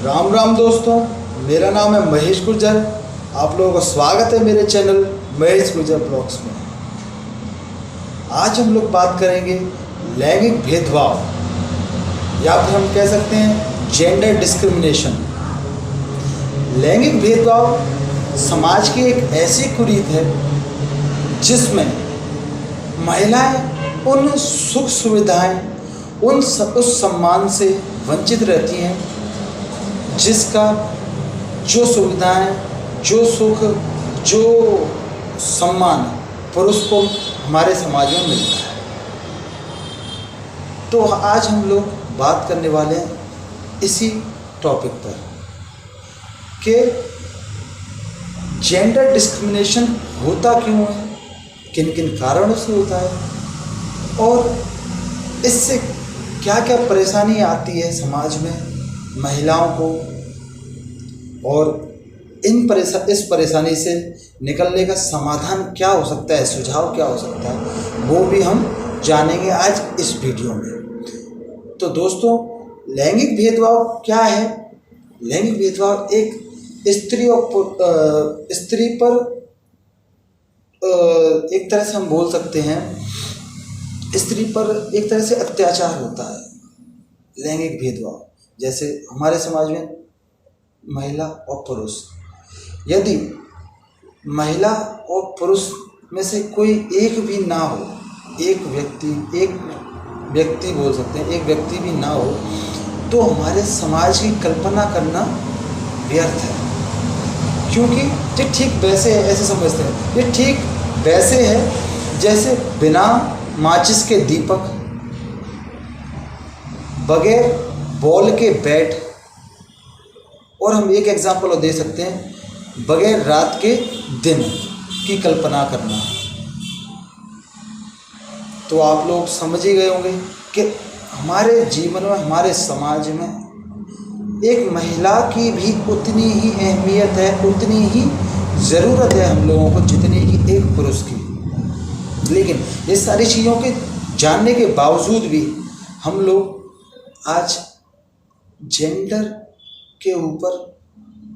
राम राम दोस्तों, मेरा नाम है महेश गुर्जर। आप लोगों का स्वागत है मेरे चैनल महेश गुर्जर ब्लॉग्स में। आज हम लोग बात करेंगे लैंगिक भेदभाव या फिर हम कह सकते हैं जेंडर डिस्क्रिमिनेशन। लैंगिक भेदभाव समाज की एक ऐसी कुरीत है जिसमें महिलाएं उन सुख सुविधाएं उस सम्मान से वंचित रहती हैं जिसका जो सुविधाएं, जो सुख, जो सम्मान पुरुष को हमारे समाज में मिलता है। तो आज हम लोग बात करने वाले हैं इसी टॉपिक पर कि जेंडर डिस्क्रिमिनेशन होता क्यों है, किन किन कारणों से होता है और इससे क्या क्या परेशानी आती है समाज में महिलाओं को, और इस परेशानी से निकलने का समाधान क्या हो सकता है, सुझाव क्या हो सकता है, वो भी हम जानेंगे आज इस वीडियो में। तो दोस्तों, लैंगिक भेदभाव क्या है? लैंगिक भेदभाव एक स्त्री पर एक तरह से हम बोल सकते हैं स्त्री पर एक तरह से अत्याचार होता है। लैंगिक भेदभाव जैसे हमारे समाज में महिला और पुरुष, यदि महिला और पुरुष में से कोई एक भी ना हो, एक व्यक्ति बोल सकते हैं, एक व्यक्ति भी ना हो, तो हमारे समाज की कल्पना करना व्यर्थ है। क्योंकि ये ठीक वैसे है, ऐसे समझते हैं, ये ठीक वैसे है जैसे बिना माचिस के दीपक, बगैर बॉल के बैट, और हम एक एग्जाम्पल और दे सकते हैं बगैर रात के दिन की कल्पना करना। तो आप लोग समझ ही गए होंगे कि हमारे जीवन में, हमारे समाज में एक महिला की भी उतनी ही अहमियत है, उतनी ही ज़रूरत है हम लोगों को जितनी कि एक पुरुष की। लेकिन ये सारी चीज़ों के जानने के बावजूद भी हम लोग आज जेंडर के ऊपर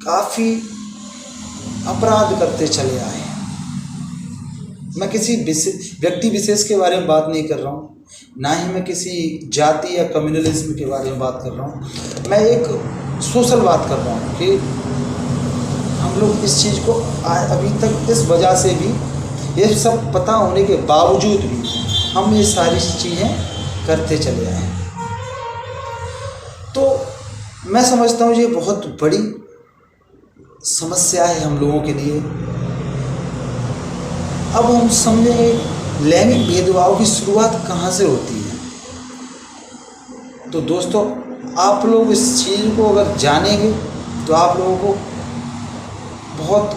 काफ़ी अपराध करते चले आए हैं। मैं किसी व्यक्ति विशेष के बारे में बात नहीं कर रहा हूँ, ना ही मैं किसी जाति या कम्युनलिज्म के बारे में बात कर रहा हूँ। मैं एक सोशल बात कर रहा हूँ कि हम लोग इस चीज़ को अभी तक इस वजह से भी, ये सब पता होने के बावजूद भी हम ये सारी चीज़ें करते चले आए हैं। तो मैं समझता हूँ ये बहुत बड़ी समस्या है हम लोगों के लिए। अब हम समझेंगे लैंगिक भेदभाव की शुरुआत कहाँ से होती है। तो दोस्तों, आप लोग इस चीज़ को अगर जानेंगे तो आप लोगों को बहुत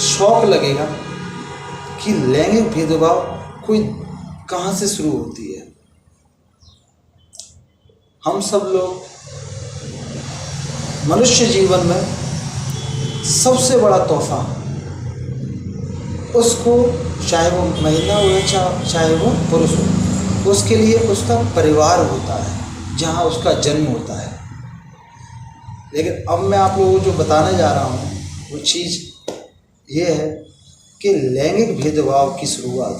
शौक लगेगा कि लैंगिक भेदभाव कोई कहाँ से शुरू होती है। हम सब लोग मनुष्य जीवन में सबसे बड़ा तोहफा उसको, चाहे वो महिला हो या चाहे वो पुरुष हो, उसके लिए उसका परिवार होता है जहाँ उसका जन्म होता है। लेकिन अब मैं आप लोगों को जो बताने जा रहा हूँ वो चीज़ ये है कि लैंगिक भेदभाव की शुरुआत,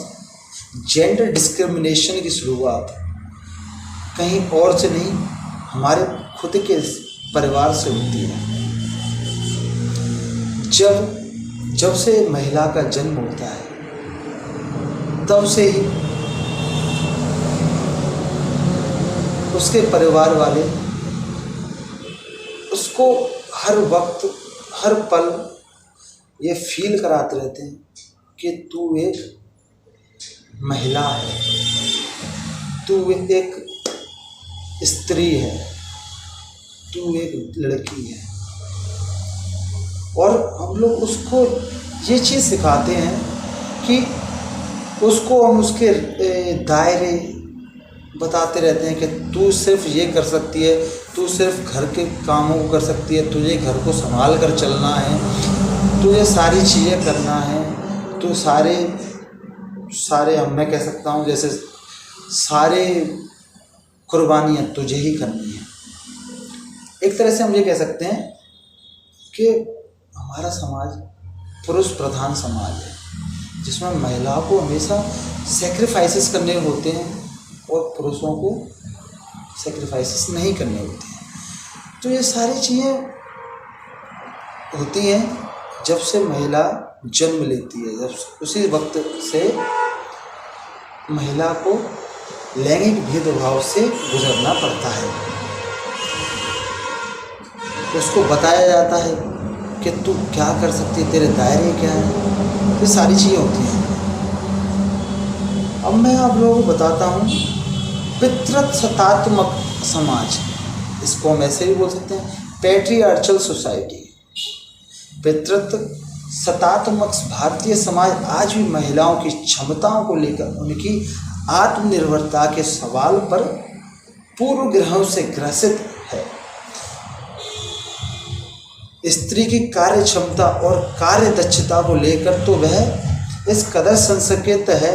जेंडर डिस्क्रिमिनेशन की शुरुआत कहीं और से नहीं, हमारे खुद के परिवार से होती है। जब से महिला का जन्म होता है तब से ही उसके परिवार वाले उसको हर वक्त, हर पल ये फील कराते रहते हैं कि तू एक महिला है, तू एक स्त्री है, तू एक लड़की है। और हम लोग उसको ये चीज़ सिखाते हैं कि उसको हम उसके दायरे बताते रहते हैं कि तू सिर्फ ये कर सकती है, तू सिर्फ घर के कामों को कर सकती है, तुझे घर को संभाल कर चलना है, तुझे सारी चीज़ें करना है, तो सारे मैं कह सकता हूँ जैसे सारे कुर्बानियाँ तुझे ही करनी है। एक तरह से हम ये कह सकते हैं कि हमारा समाज पुरुष प्रधान समाज है, जिसमें महिलाओं को हमेशा सेक्रीफाइसेस करने होते हैं और पुरुषों को सेक्रीफाइसेस नहीं करने होते हैं। तो ये सारी चीज़ें होती हैं जब से महिला जन्म लेती है, जब उसी वक्त से महिला को लैंगिक भेदभाव से गुजरना पड़ता है। उसको बताया जाता है कि तू क्या कर सकती है, तेरे दायरे क्या है, ये सारी चीज़ें होती हैं। अब मैं आप लोगों को बताता हूँ पितृसत्तात्मक समाज, इसको हम ऐसे भी बोल सकते हैं पैट्रियार्चल सोसाइटी। पितृसत्तात्मक भारतीय समाज आज भी महिलाओं की क्षमताओं को लेकर उनकी आत्मनिर्भरता के सवाल पर पूर्व ग्रहों से ग्रसित है। स्त्री की कार्य क्षमता और कार्य दक्षता को लेकर तो वह इस कदर संस्कृत है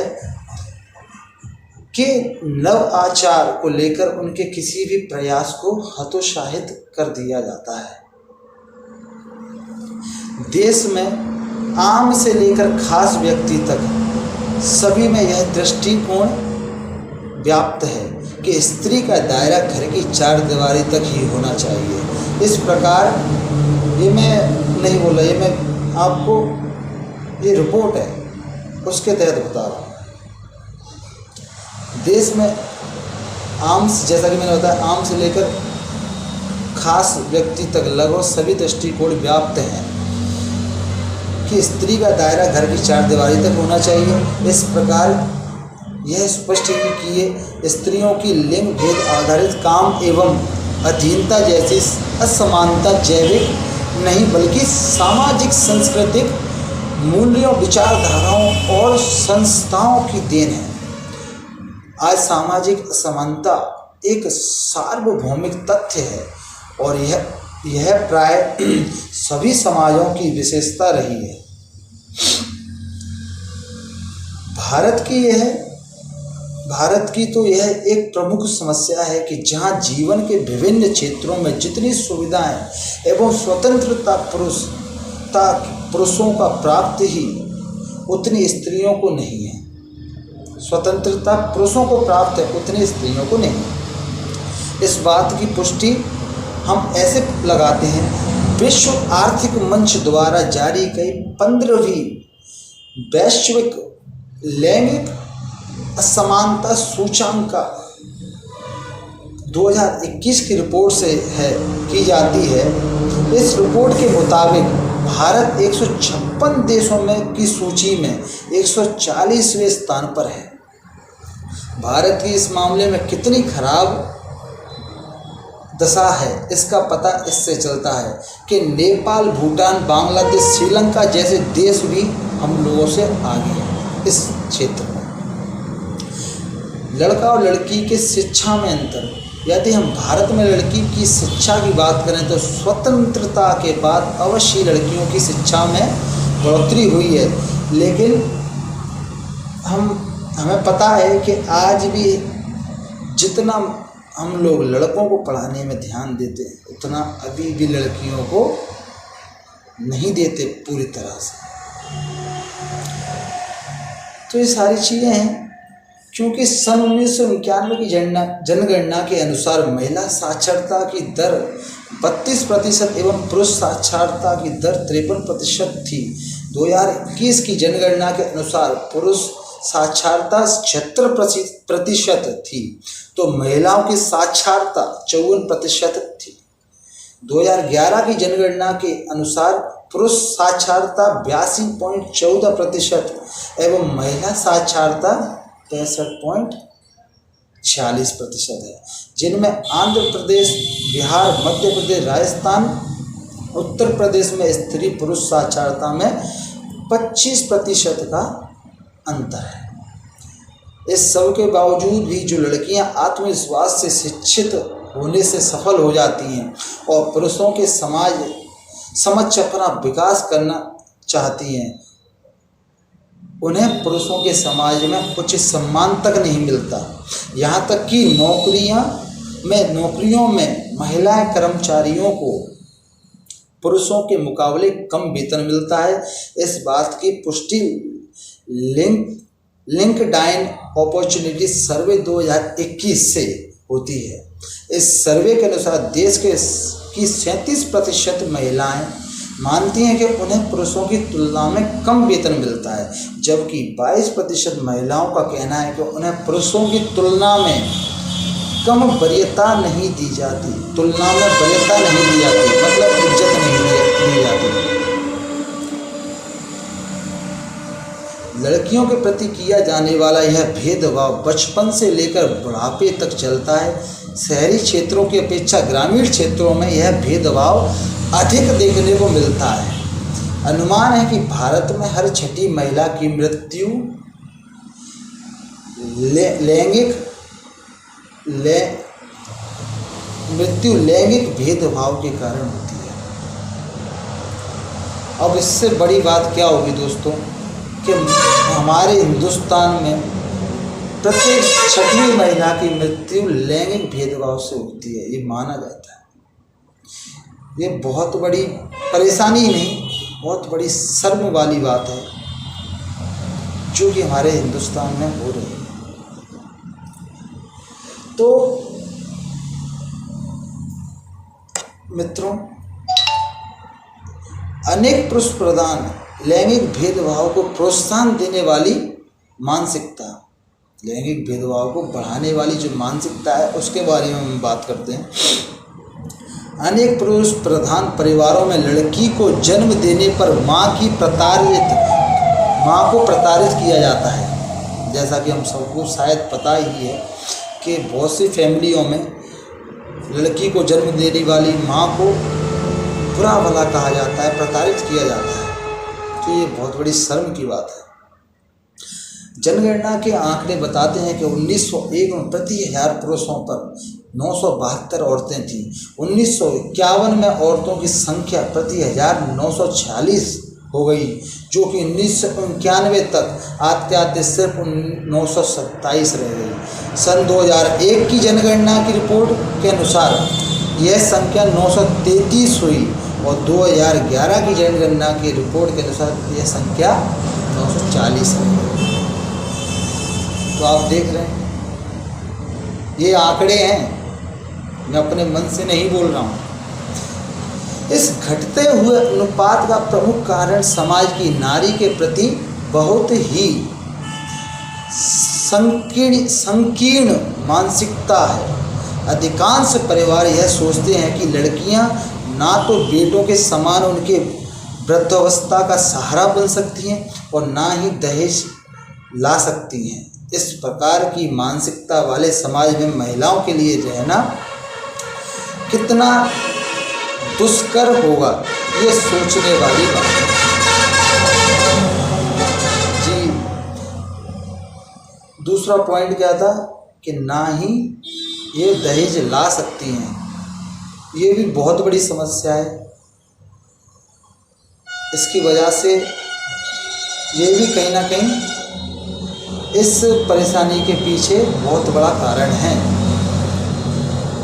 कि नव आचार को लेकर उनके किसी भी प्रयास को हतोत्साहित कर दिया जाता है। देश में आम से लेकर खास व्यक्ति तक सभी में यह दृष्टिकोण व्याप्त है कि स्त्री का दायरा घर की चार दीवारी तक ही होना चाहिए। इस प्रकार, ये मैं नहीं बोला, ये मैं आपको, ये रिपोर्ट है उसके तहत बता रहा हूँ। देश में आम, जैसा कि मैंने बताया, आम से लेकर खास व्यक्ति तक लगभग सभी दृष्टिकोण व्याप्त हैं कि स्त्री का दायरा घर की चार दीवारी तक होना चाहिए। इस प्रकार यह स्पष्ट है कि ये स्त्रियों की लिंग भेद आधारित काम एवं अधीनता जैसी असमानता जैविक नहीं बल्कि सामाजिक सांस्कृतिक मूल्यों, विचारधाराओं और संस्थाओं की देन है। आज सामाजिक असमानता एक सार्वभौमिक तथ्य है और यह प्राय सभी समाजों की विशेषता रही है। भारत की तो यह एक प्रमुख समस्या है कि जहां जीवन के विभिन्न क्षेत्रों में जितनी सुविधाएं एवं स्वतंत्रता पुरुषों का प्राप्त ही उतनी स्त्रियों को नहीं है। स्वतंत्रता पुरुषों को प्राप्त है, उतनी स्त्रियों को नहीं। इस बात की पुष्टि हम ऐसे लगाते हैं, विश्व आर्थिक मंच द्वारा जारी कई 15वीं वैश्विक लैंगिक असमानता सूचांक 2021 की रिपोर्ट से की जाती है। इस रिपोर्ट के मुताबिक भारत 156 देशों में की सूची में 140वें स्थान पर है। भारत की इस मामले में कितनी खराब दशा है, इसका पता इससे चलता है कि नेपाल, भूटान, बांग्लादेश, श्रीलंका जैसे देश भी हम लोगों से आगे हैं इस क्षेत्र में। लड़का और लड़की के शिक्षा में अंतर, यदि हम भारत में लड़की की शिक्षा की बात करें तो स्वतंत्रता के बाद अवश्य लड़कियों की शिक्षा में बढ़ोतरी हुई है, लेकिन हमें पता है कि आज भी जितना हम लोग लड़कों को पढ़ाने में ध्यान देते हैं उतना अभी भी लड़कियों को नहीं देते पूरी तरह से। तो ये सारी चीज़ें हैं क्योंकि सन 1991 की जनगणना के अनुसार महिला साक्षरता की दर 32% एवं पुरुष साक्षरता की दर 53% थी। 2021 की जनगणना के अनुसार पुरुष साक्षरता 76% थी तो महिलाओं की साक्षरता 54% थी। 2011 की जनगणना के अनुसार पुरुष साक्षरता 82.14% एवं महिला साक्षरता 63.46% है, जिनमें आंध्र प्रदेश, बिहार, मध्य प्रदेश, राजस्थान, उत्तर प्रदेश में स्त्री पुरुष साक्षरता में 25% का अंतर है। इस सब के बावजूद भी जो लड़कियां आत्मविश्वास से शिक्षित होने से सफल हो जाती हैं और पुरुषों के समक्ष अपना विकास करना चाहती हैं, उन्हें पुरुषों के समाज में उचित सम्मान तक नहीं मिलता। यहाँ तक कि नौकरियाँ में नौकरियों में महिला कर्मचारियों को पुरुषों के मुकाबले कम वेतन मिलता है। इस बात की पुष्टि लिंक्डइन अपॉर्चुनिटी सर्वे 2021 से होती है। इस सर्वे के अनुसार देश की 37% महिलाएं मानती हैं कि उन्हें पुरुषों की तुलना में कम वेतन मिलता है, जबकि 22% महिलाओं का कहना है कि उन्हें पुरुषों की तुलना में कम वरीयता नहीं दी जाती, मतलब इज्जत नहीं दी जाती। लड़कियों के प्रति किया जाने वाला यह भेदभाव बचपन से लेकर बुढ़ापे तक चलता है। शहरी क्षेत्रों की अपेक्षा ग्रामीण क्षेत्रों में यह भेदभाव अधिक देखने को मिलता है। अनुमान है कि भारत में हर छठी महिला की मृत्यु लैंगिक भेदभाव के कारण होती है। अब इससे बड़ी बात क्या होगी दोस्तों कि हमारे हिंदुस्तान में प्रत्येक छठी महिला की मृत्यु लैंगिक भेदभाव से होती है, ये माना जाता है। ये बहुत बड़ी परेशानी नहीं, बहुत बड़ी शर्म वाली बात है जो कि हमारे हिंदुस्तान में हो रही है। तो मित्रों, अनेक पुरुष प्रधान लैंगिक भेदभाव को प्रोत्साहन देने वाली मानसिकता, लैंगिक भेदभाव को बढ़ाने वाली जो मानसिकता है उसके बारे में हम बात करते हैं। अनेक पुरुष प्रधान परिवारों में लड़की को जन्म देने पर माँ को प्रताड़ित किया जाता है। जैसा कि हम सबको शायद पता ही है कि बहुत सी फैमिलियों में लड़की को जन्म देने वाली माँ को बुरा भला कहा जाता है, प्रताड़ित किया जाता है। तो ये बहुत बड़ी शर्म की बात है। जनगणना के आंकड़े बताते हैं कि 1901 में प्रति 1000 पुरुषों पर 972 औरतें थीं। 1951 में औरतों की संख्या प्रति 1000 946 हो गई, जो कि 1991 तक आते सिर्फ 927 रह गई। सन 2001 की जनगणना की रिपोर्ट के अनुसार यह संख्या 933 हुई और 2011 की जनगणना की रिपोर्ट के अनुसार यह संख्या 940 है। तो आप देख रहे हैं, ये आंकड़े हैं, मैं अपने मन से नहीं बोल रहा हूँ। इस घटते हुए अनुपात का प्रमुख कारण समाज की नारी के प्रति बहुत ही संकीर्ण मानसिकता है। अधिकांश परिवार यह सोचते हैं कि लड़कियां ना तो बेटों के समान उनके वृद्धावस्था का सहारा बन सकती हैं और ना ही दहेज ला सकती हैं। इस प्रकार की मानसिकता वाले समाज में महिलाओं के लिए रहना कितना दुष्कर होगा, ये सोचने वाली बात है। जी, दूसरा पॉइंट क्या था कि ना ही ये दहेज ला सकती हैं, ये भी बहुत बड़ी समस्या है। इसकी वजह से ये भी कहीं ना कहीं इस परेशानी के पीछे बहुत बड़ा कारण है।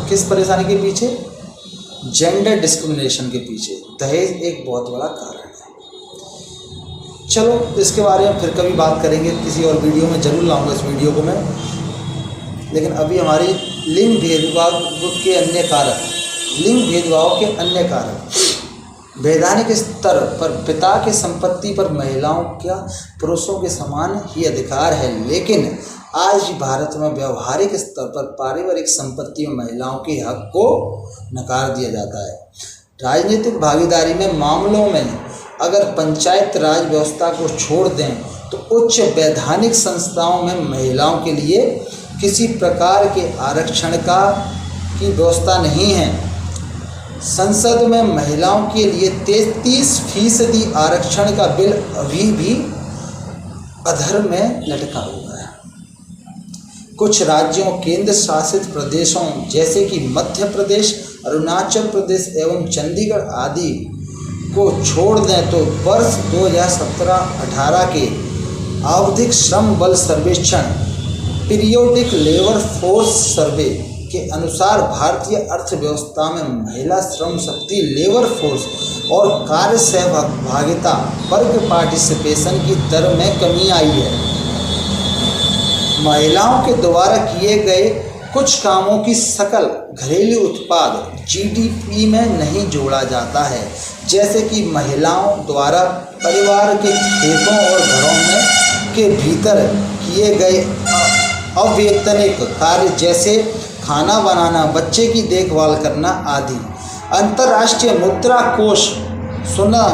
किस परेशानी के पीछे? जेंडर डिस्क्रिमिनेशन के पीछे दहेज एक बहुत बड़ा कारण है। चलो, इसके बारे में फिर कभी बात करेंगे, किसी और वीडियो में ज़रूर लाऊंगा इस वीडियो को मैं। लेकिन अभी हमारी लिंग भेदभाव के अन्य कारक वैधानिक स्तर पर पिता के संपत्ति पर महिलाओं का पुरुषों के समान ही अधिकार है, लेकिन आज भारत में व्यवहारिक स्तर पर पारिवारिक संपत्ति में महिलाओं के हक को नकार दिया जाता है। राजनीतिक भागीदारी में मामलों में अगर पंचायत राज व्यवस्था को छोड़ दें तो उच्च वैधानिक संस्थाओं में महिलाओं के लिए किसी प्रकार के आरक्षण की व्यवस्था नहीं है। संसद में महिलाओं के लिए 33% आरक्षण का बिल अभी भी अधर में लटका हुआ है। कुछ राज्यों, केंद्र शासित प्रदेशों जैसे कि मध्य प्रदेश, अरुणाचल प्रदेश एवं चंडीगढ़ आदि को छोड़ दें तो वर्ष 2017-18 के आवधिक श्रम बल सर्वेक्षण पीरियोडिक लेबर फोर्स सर्वे के अनुसार भारतीय अर्थव्यवस्था में महिला श्रम शक्ति, लेबर फोर्स और कार्य सहभागिता, वर्क पार्टिसिपेशन की दर में कमी आई है। महिलाओं के द्वारा किए गए कुछ कामों की सकल घरेलू उत्पाद जीडीपी में नहीं जोड़ा जाता है, जैसे कि महिलाओं द्वारा परिवार के खेतों और घरों में के भीतर किए गए अवैतनिक कार्य जैसे खाना बनाना, बच्चे की देखभाल करना आदि। अंतर्राष्ट्रीय मुद्रा कोष, सुना,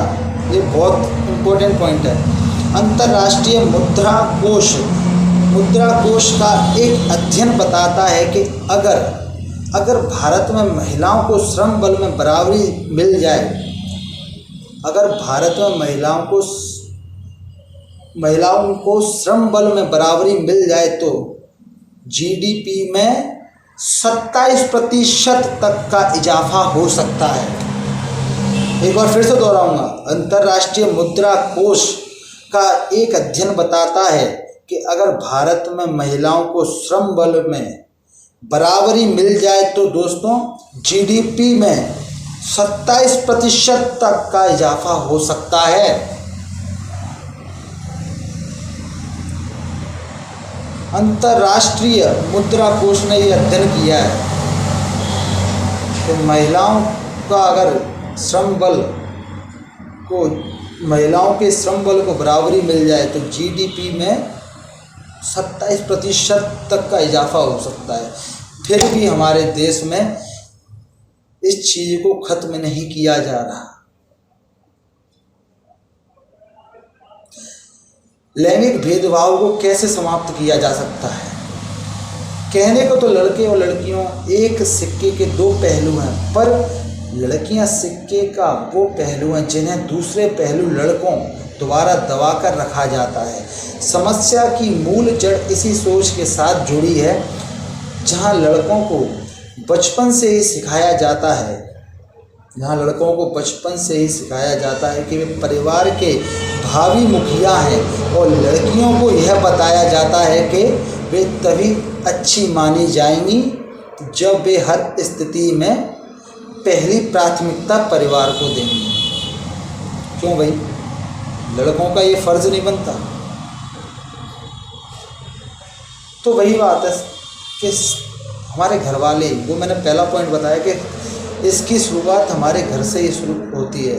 ये बहुत इम्पोर्टेंट पॉइंट है। अंतर्राष्ट्रीय मुद्रा कोष का एक अध्ययन बताता है कि अगर भारत में महिलाओं को श्रम बल में बराबरी मिल जाए, अगर भारत में महिलाओं को श्रम बल में बराबरी मिल जाए तो जीडीपी में 27% तक का इजाफा हो सकता है। एक बार फिर से दोहराऊंगा, अंतर्राष्ट्रीय मुद्रा कोष का एक अध्ययन बताता है कि अगर भारत में महिलाओं को श्रम बल में बराबरी मिल जाए तो दोस्तों जीडीपी में 27% तक का इजाफा हो सकता है। अंतर्राष्ट्रीय मुद्रा कोष ने यह अध्ययन किया है कि महिलाओं के श्रम बल को बराबरी मिल जाए तो जीडीपी में 27% तक का इजाफा हो सकता है। फिर भी हमारे देश में इस चीज़ को खत्म नहीं किया जा रहा। लैंगिक भेदभाव को कैसे समाप्त किया जा सकता है? कहने को तो लड़के और लड़कियों एक सिक्के के दो पहलू हैं, पर लड़कियां सिक्के का वो पहलू हैं जिन्हें दूसरे पहलू लड़कों द्वारा दबाकर रखा जाता है। समस्या की मूल जड़ इसी सोच के साथ जुड़ी है, जहां लड़कों को बचपन से ही सिखाया जाता है कि वे परिवार के भावी मुखिया हैं, और लड़कियों को यह बताया जाता है कि वे तभी अच्छी मानी जाएंगी जब वे हर स्थिति में पहली प्राथमिकता परिवार को देंगी। क्यों भाई, लड़कों का ये फर्ज नहीं बनता? तो वही बात है कि हमारे घर वाले, वो मैंने पहला पॉइंट बताया कि इसकी शुरुआत हमारे घर से ही शुरू होती है।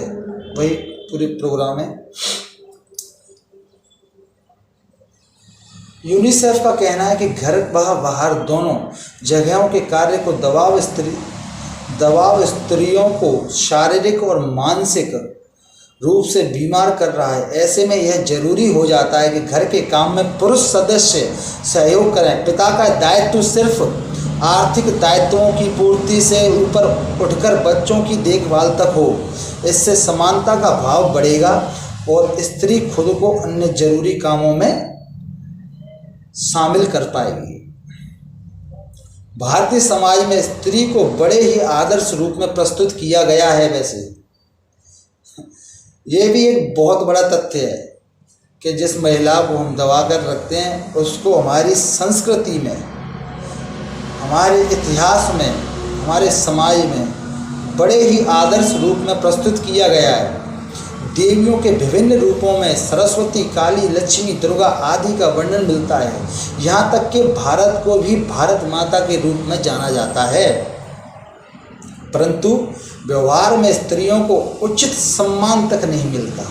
वही पूरे प्रोग्राम है। यूनिसेफ का कहना है कि घर बाहर दोनों जगहों के कार्य को दबाव स्त्रियों को शारीरिक और मानसिक रूप से बीमार कर रहा है। ऐसे में यह जरूरी हो जाता है कि घर के काम में पुरुष सदस्य सहयोग करें। पिता का दायित्व सिर्फ आर्थिक दायित्वों की पूर्ति से ऊपर उठकर बच्चों की देखभाल तक हो। इससे समानता का भाव बढ़ेगा और स्त्री खुद को अन्य जरूरी कामों में शामिल कर पाएगी। भारतीय समाज में स्त्री को बड़े ही आदर्श रूप में प्रस्तुत किया गया है। वैसे ये भी एक बहुत बड़ा तथ्य है कि जिस महिला को हम दबा कर रखते हैं उसको हमारी संस्कृति में, हमारे इतिहास में, हमारे समाज में बड़े ही आदर्श रूप में प्रस्तुत किया गया है। देवियों के विभिन्न रूपों में सरस्वती, काली, लक्ष्मी, दुर्गा आदि का वर्णन मिलता है। यहाँ तक कि भारत को भी भारत माता के रूप में जाना जाता है, परंतु व्यवहार में स्त्रियों को उचित सम्मान तक नहीं मिलता।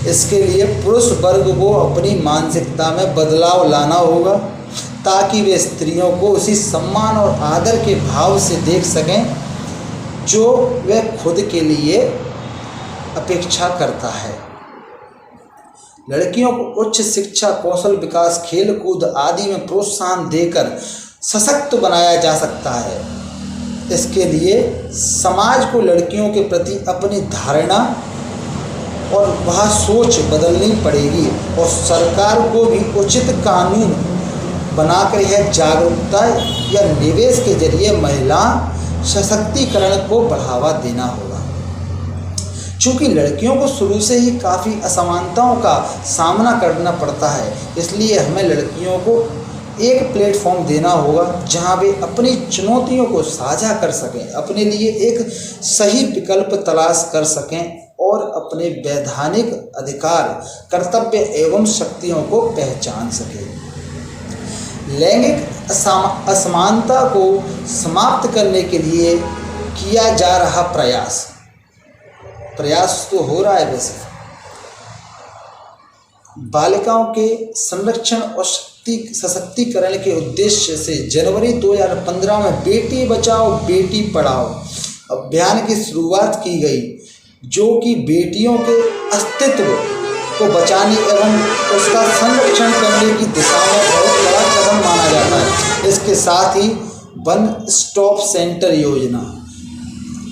इसके लिए पुरुष वर्ग को अपनी मानसिकता में बदलाव लाना होगा ताकि वे स्त्रियों को उसी सम्मान और आदर के भाव से देख सकें जो वे खुद के लिए अपेक्षा करता है। लड़कियों को उच्च शिक्षा, कौशल विकास, खेल कूद आदि में प्रोत्साहन देकर सशक्त बनाया जा सकता है। इसके लिए समाज को लड़कियों के प्रति अपनी धारणा और वह सोच बदलनी पड़ेगी और सरकार को भी उचित कानून बनाकर यह जागरूकता या निवेश के जरिए महिला सशक्तिकरण को बढ़ावा देना होगा। चूँकि लड़कियों को शुरू से ही काफ़ी असमानताओं का सामना करना पड़ता है, इसलिए हमें लड़कियों को एक प्लेटफॉर्म देना होगा जहां वे अपनी चुनौतियों को साझा कर सकें, अपने लिए एक सही विकल्प तलाश कर सकें और अपने वैधानिक अधिकार, कर्तव्य एवं शक्तियों को पहचान सकें। लैंगिक असमानता को समाप्त करने के लिए किया जा रहा प्रयास तो हो रहा है वैसे, बालिकाओं के संरक्षण और सशक्तिकरण के उद्देश्य से जनवरी 2015 में बेटी बचाओ बेटी पढ़ाओ अभियान की शुरुआत की गई, जो कि बेटियों के अस्तित्व को बचाने एवं उसका संरक्षण करने की दिशा में बहुत बड़ा कदम माना जाता है। इसके साथ ही वन स्टॉप सेंटर योजना,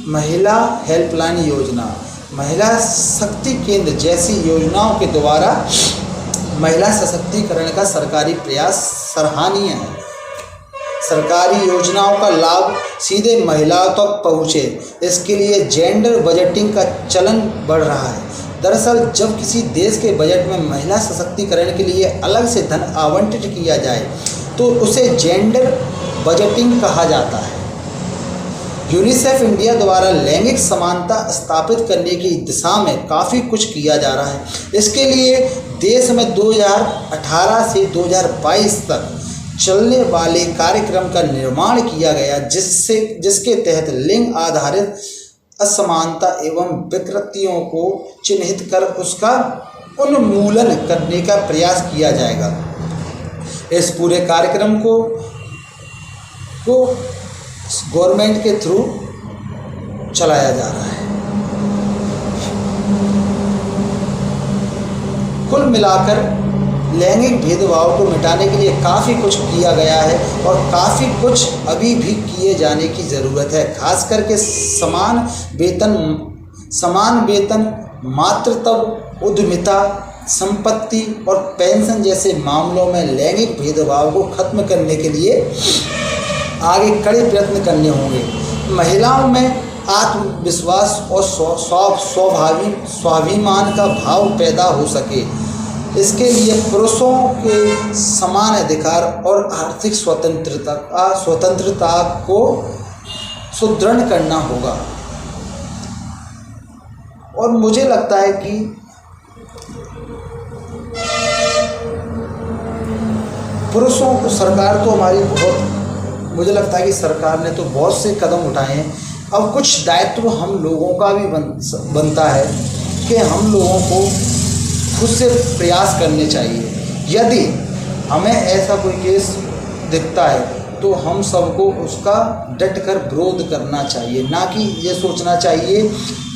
महिला हेल्पलाइन योजना, महिला शक्ति केंद्र जैसी योजनाओं के द्वारा महिला सशक्तिकरण का सरकारी प्रयास सराहनीय है। सरकारी योजनाओं का लाभ सीधे महिलाओं तक पहुँचे, इसके लिए जेंडर बजटिंग का चलन बढ़ रहा है। दरअसल जब किसी देश के बजट में महिला सशक्तिकरण के लिए अलग से धन आवंटित किया जाए तो उसे जेंडर बजटिंग कहा जाता है। यूनिसेफ इंडिया द्वारा लैंगिक समानता स्थापित करने की दिशा में काफ़ी कुछ किया जा रहा है। इसके लिए देश में 2018 से 2022 तक चलने वाले कार्यक्रम का निर्माण किया गया, जिसके तहत लिंग आधारित असमानता एवं विकृतियों को चिन्हित कर उसका उन्मूलन करने का प्रयास किया जाएगा। इस पूरे कार्यक्रम को गवर्नमेंट के थ्रू चलाया जा रहा है। कुल मिलाकर लैंगिक भेदभाव को मिटाने के लिए काफ़ी कुछ किया गया है और काफ़ी कुछ अभी भी किए जाने की ज़रूरत है। खास करके समान वेतन, मातृत्व, उद्यमिता, संपत्ति और पेंशन जैसे मामलों में लैंगिक भेदभाव को खत्म करने के लिए आगे कड़े प्रयत्न करने होंगे। महिलाओं में आत्मविश्वास और स्वाभिमान का भाव पैदा हो सके, इसके लिए पुरुषों के समान अधिकार और आर्थिक स्वतंत्रता को सुदृढ़ करना होगा। और मुझे लगता है कि पुरुषों को सरकार तो हमारी मुझे लगता है कि सरकार ने तो बहुत से कदम उठाए हैं। अब कुछ दायित्व हम लोगों का भी बनता है कि हम लोगों को खुद से प्रयास करने चाहिए। यदि हमें ऐसा कोई केस दिखता है तो हम सबको उसका डट कर विरोध करना चाहिए, ना कि ये सोचना चाहिए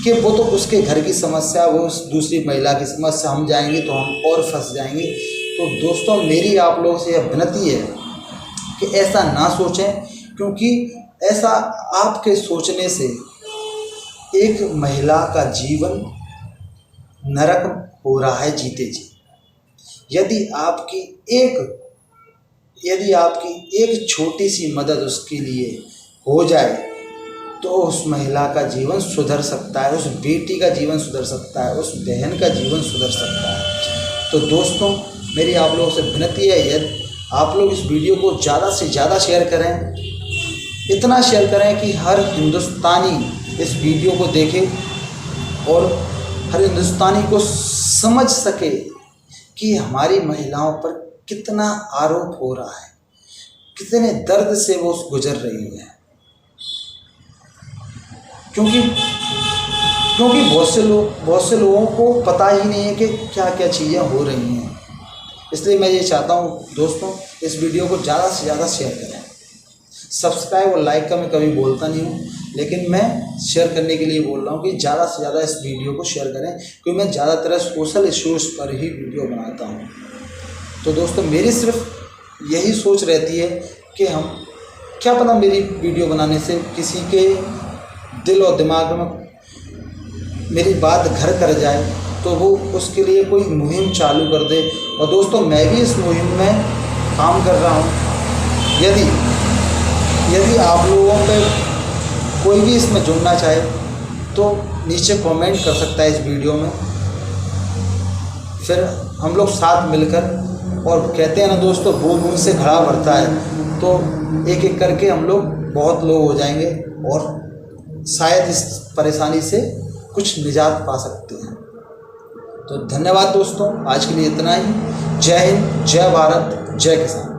कि वो तो उसके घर की समस्या, वो दूसरी महिला की समस्या, हम जाएंगे तो हम और फंस जाएंगे। तो दोस्तों मेरी आप लोगों से यह विनती है कि ऐसा ना सोचें, क्योंकि ऐसा आपके सोचने से एक महिला का जीवन नरक हो रहा है जीते जी। यदि आपकी एक छोटी सी मदद उसके लिए हो जाए तो उस महिला का जीवन सुधर सकता है, उस बेटी का जीवन सुधर सकता है, उस बहन का जीवन सुधर सकता है। तो दोस्तों मेरी आप लोगों से विनती है, यदि आप लोग इस वीडियो को ज़्यादा से ज़्यादा शेयर करें, इतना शेयर करें कि हर हिंदुस्तानी इस वीडियो को देखे और हर हिंदुस्तानी को समझ सके कि हमारी महिलाओं पर कितना आरोप हो रहा है, कितने दर्द से वो गुजर रही है। क्योंकि बहुत से लोगों को पता ही नहीं है कि क्या क्या चीज़ें हो रही हैं। इसलिए मैं ये चाहता हूँ दोस्तों, इस वीडियो को ज़्यादा से ज़्यादा शेयर करें। सब्सक्राइब और लाइक का मैं कभी बोलता नहीं हूँ, लेकिन मैं शेयर करने के लिए बोल रहा हूँ कि ज़्यादा से ज़्यादा इस वीडियो को शेयर करें, क्योंकि मैं ज़्यादातर सोशल इश्यूज़ पर ही वीडियो बनाता हूँ। तो दोस्तों मेरी सिर्फ यही सोच रहती है कि हम क्या पता मेरी वीडियो बनाने से किसी के दिल और दिमाग में मेरी बात घर कर जाए, तो वो उसके लिए कोई मुहिम चालू कर दे। और दोस्तों मैं भी इस मुहिम में काम कर रहा हूँ। यदि आप लोगों पे कोई भी इसमें जुड़ना चाहे तो नीचे कमेंट कर सकता है इस वीडियो में, फिर हम लोग साथ मिलकर और कहते हैं ना दोस्तों, बूंद बूंद से घड़ा भरता है। तो एक एक करके हम लोग बहुत लोग हो जाएंगे और शायद इस परेशानी से कुछ निजात पा सकते हैं। तो धन्यवाद दोस्तों, आज के लिए इतना ही। जय हिंद, जय भारत, जय किसान।